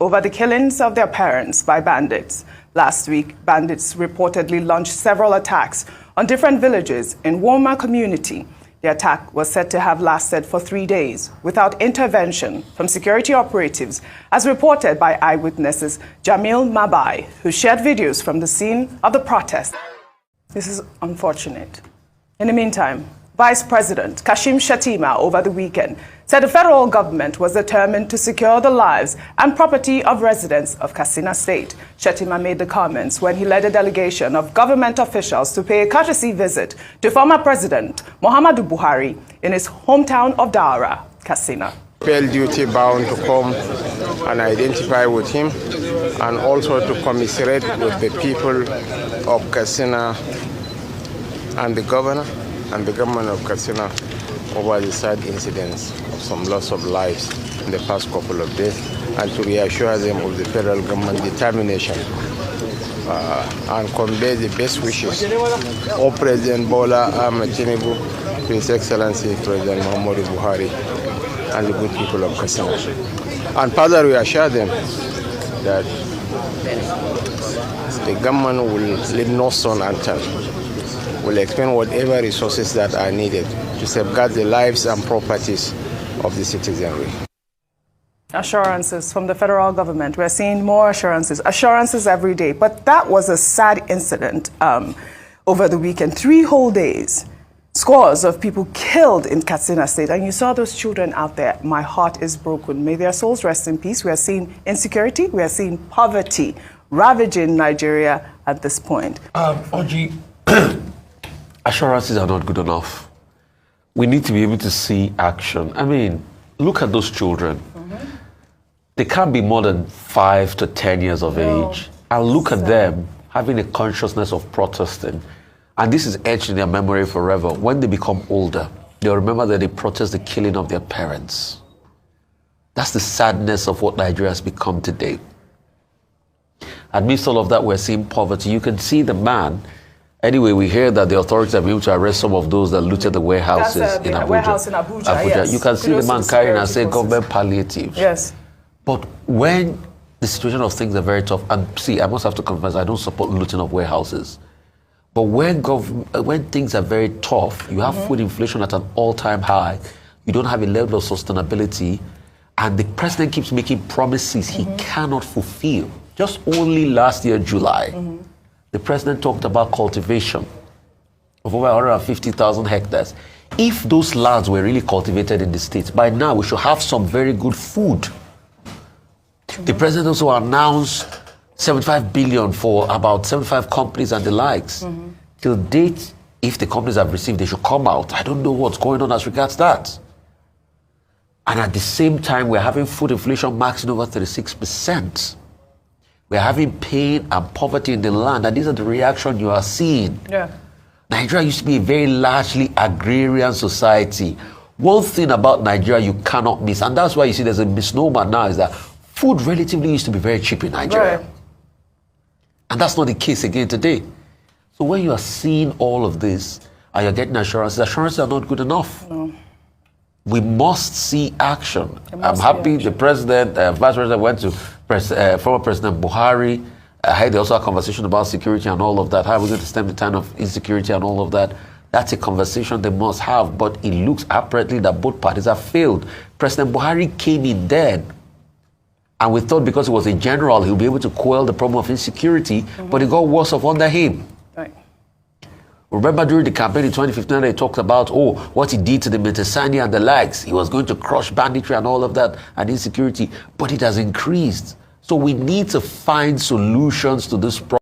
over the killings of their parents by bandits. Last week, bandits reportedly launched several attacks on different villages in Woma community. The attack was said to have lasted for 3 days without intervention from security operatives, as reported by eyewitnesses Jamil Mabai, who shared videos from the scene of the protest. This is unfortunate. In the meantime, Vice President Kashim Shettima over the weekend said the federal government was determined to secure the lives and property of residents of Katsina State. Shettima made the comments when he led a delegation of government officials to pay a courtesy visit to former President Muhammadu Buhari in his hometown of Daura, Katsina. Felt duty bound to come and identify with him and also to commiserate with the people of Katsina and the governor and the government of Katsina over the sad incidents of some loss of lives in the past couple of days, and to reassure them of the federal government determination and convey the best wishes of President Bola Ahmed Tinubu to His Excellency President Muhammadu Buhari and the good people of Katsina. And further reassure them that the government will leave no stone unturned, will expend whatever resources that are needed to safeguard the lives and properties of the citizenry. Assurances from the federal government. We're seeing more assurances every day. But that was a sad incident over the weekend. 3 whole days. Scores of people killed in Katsina State. And you saw those children out there. My heart is broken. May their souls rest in peace. We are seeing insecurity. We are seeing poverty ravaging Nigeria at this point. Oji, assurances are not good enough. We need to be able to see action. I mean, look at those children. They can't be more than 5 to 10 years of age. And look at them having a consciousness of protesting. And this is etched in their memory forever. When they become older, they'll remember that they protest the killing of their parents. That's the sadness of what Nigeria has become today. Amidst all of that, we're seeing poverty. You can see the man. Anyway, we hear that the authorities have been able to arrest some of those that looted the warehouses in Abuja. Warehouse in Abuja. Yes. You can see the man carrying and say government palliatives. Yes. But when the situation of things are very tough, and see, I must have to confess, I don't support looting of warehouses. But when things are very tough, you have food inflation at an all-time high, you don't have a level of sustainability, and the president keeps making promises he cannot fulfill. Just only last year, July, the president talked about cultivation of over 150,000 hectares. If those lands were really cultivated in the states, by now we should have some very good food. The president also announced 75 billion for about 75 companies and the likes. Till date, if the companies have received, they should come out. I don't know what's going on as regards that. And at the same time, we're having food inflation maxing over 36%. We're having pain and poverty in the land, and these are the reactions you are seeing. Nigeria used to be a very largely agrarian society. One thing about Nigeria you cannot miss, and that's why you see there's a misnomer now, is that food relatively used to be very cheap in Nigeria. Right. And that's not the case again today. So when you are seeing all of this, and you're getting assurances are not good enough. No. We must see action. I'm happy the president, vice president went to former President Buhari. I had also a conversation about security and all of that. How are we going to stem the tide of insecurity and all of that? That's a conversation they must have. But it looks apparently that both parties have failed. President Buhari came in dead. And we thought because he was a general, he'll be able to quell the problem of insecurity. But it got worse off under him. Right. Remember during the campaign in 2015, they talked about, what he did to the Metasani and the likes. He was going to crush banditry and all of that and insecurity. But it has increased. So we need to find solutions to this problem.